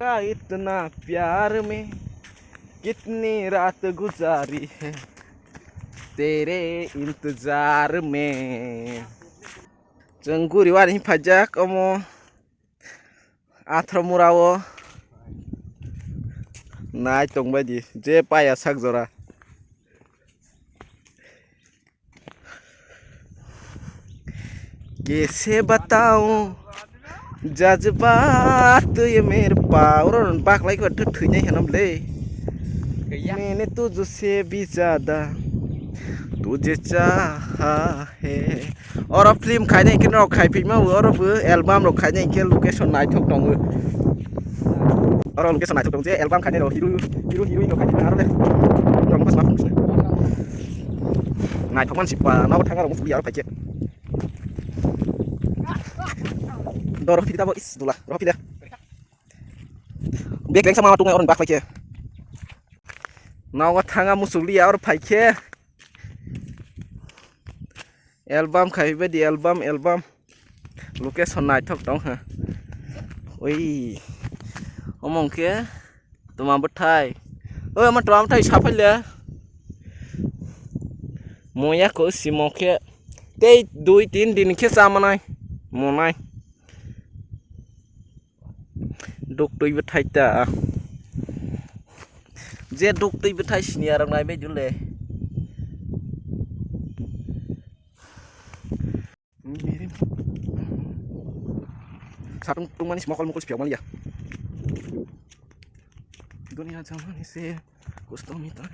का इतना प्यार में कितनी रात गुजारी है तेरे इंतजार में जंगुरी वारी फजक अमो आथ्र मुरावो नाय तंग बायदि जे पाया साक जरा कैसे बताऊं जज्बात ये मेरे पावर बाकलाई को ठुठुई है नमले मैंने तुझसे भी ज्यादा तुझे चाहा है और फिल्म खाने के ना खाई फिल्म और एल्बम रो खाने के लोकेशन नाइट ठोक दंग और लोकेशन नाइट ठोक दंग जे एल्बम खाने रो हिरो हिरोइन रो खाने आरो दे रो मस मा फंक्शन नाइट ठोक मानसिपा नाव थांगा रो मुसुबि आरो फाइके दो roh kita bois dulu roh kita biar kalian sama tungai orang bak pakai nawa tanga musuli ya orang pakai album kayak di album location night talk dong ha oi omong ke tuma betai oi ama tuma betai siapa le moya ko si moke tei 2-3 din ke sama nai monai डुक तुई बथाई ता जे डुक तुई बथाई सिनिया रंग नाय बे जुले साtung tung manis mokol mokol spiau malia dunia zaman ini se kustomita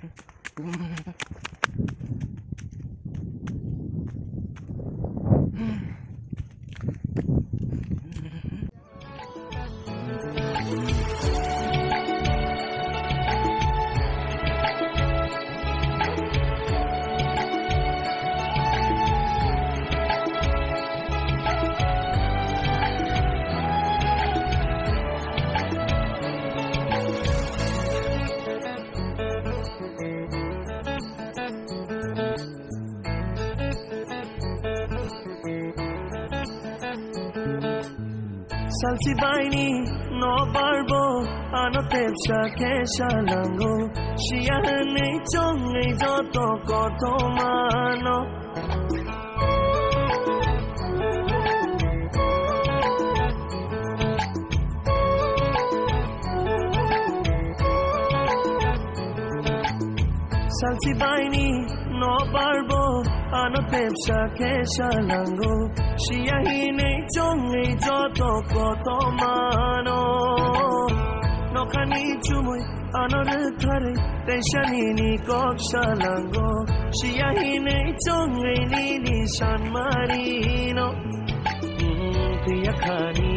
Salsi baini no barbo ano tepsa kesha lango shia nei chong nei joto koto mano Salsi baini no barbo ano tepsa kesha lango shia nei chong nei joto koto mano no khani chumui anor thare tenshani ni koksha lango shia nei chong nei ni shan marino tiya khani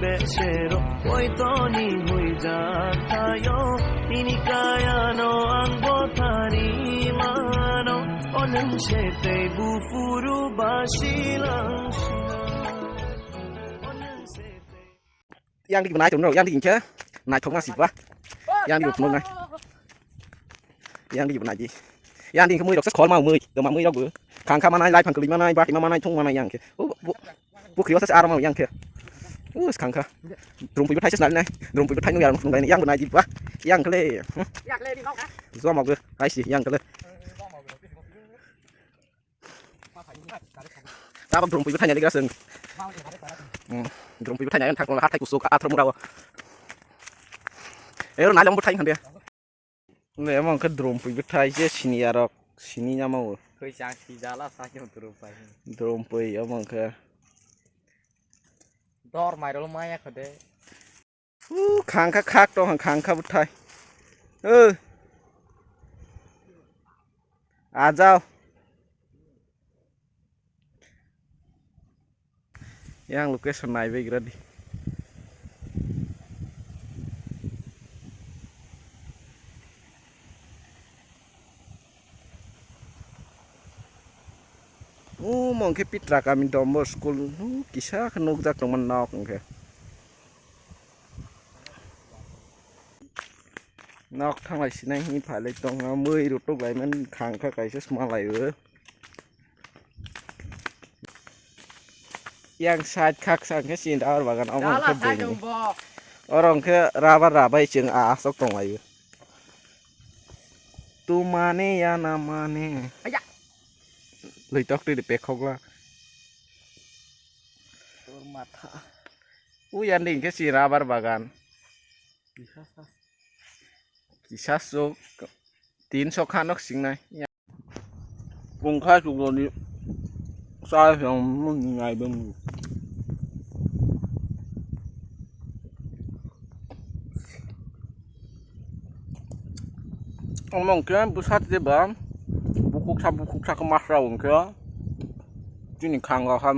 besero oi to ni hui jata yo ini kaya no angbo thari mano onen shete bu furu basilang yang di mana itu yang di inca naik thong nasi bah yang di mana yang di mana ji yang di kemui dok sekolah mau mui dok mau mui dok bu kang kang mana lai pang kelima mana bak mana thong mana yang ke bu krios ses arama yang ke kang kang drum pui thai ses nai drum pui thai yang thong yang mana ji bah yang ke le di kau kah do mau ke ai si yang ke le ta bang drum pui thai yang di gaseng drum pui thai yang thak hat thai kusuk athram rawa ero nai long thai kan dia le emang ke drum pui thai je sini arok sini nya mau khơi sang thì giá là sao cho drum pui emang ke đor mày đâu mai à khode khang khak to khang kha thai आ जाओ yang location naik be gradi mong ke pitra kami dombo school kisah kenuk jak teman nok ke nok thang lại xin anh phải lấy tông 10 rụt lúc lại mình khang các cái rất mà lại nữa yang sai khắc sang cái xin đó và gần ông không biết orang ke raba jeung sok tong ayu tu mane ya namane Aya. leitok di pekok lah mata uyan ding ke si rabar bagan kisah sok tin sok kanok sing nai kung khai chục rồi đi sai xong ngày bên ông mong kia busat đi bám bukuk sa kemas raung kia ini khang kan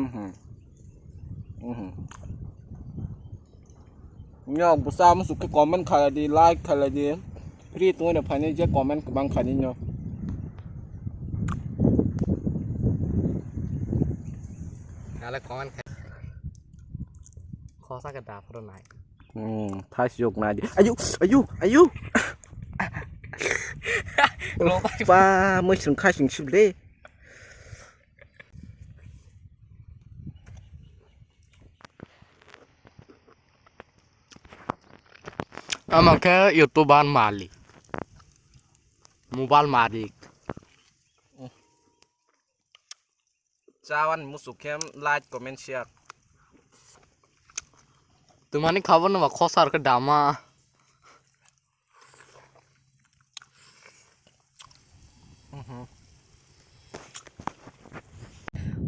nhau busa masuk ke komen kali di like kali di free tuh ada pani je komen ke bang kali nhau Nala comment khó xác cái đạp rồi này thay dục này đi ayu ba mới sừng khai sừng sụp đi ama ke youtubean mali mobile mali cawan musuh kem like comment share तुम्हारे खबर ना वक्खो सार के डामा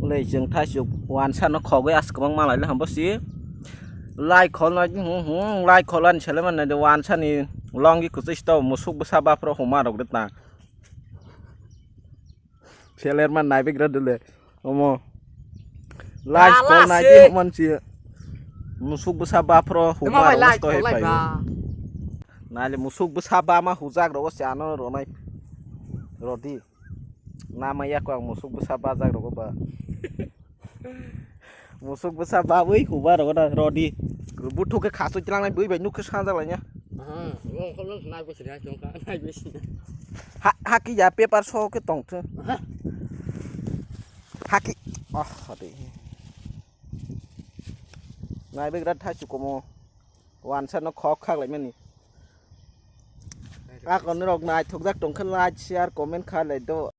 lấy chừng thay dục hoàn san nó khó cái as cái mang lại là không có xí like khó nói like khó lần chơi mà này hoàn san thì long cái cái tàu một số bữa ba pro không mà được đất na chơi lên mà này biết rất được không like khó này chứ không ăn chi musuh besar pro humar musto hepai nale musuh besar ma hujak ro siano ro nai rodi nama ya ko musuh besar jak ro ba musuh besar ui huba ro da rodi butu ke khasu chlang nai bui bai nuk ke san jak la nya không lúc này bữa nay chúng ta nay bữa ha ki ya paper so ke tong thu ha ki đi này bây giờ thay chụp como hoàn sản nó khó khăn lại mình các con nó đọc này thuộc giác trong khăn like share comment khai lại đó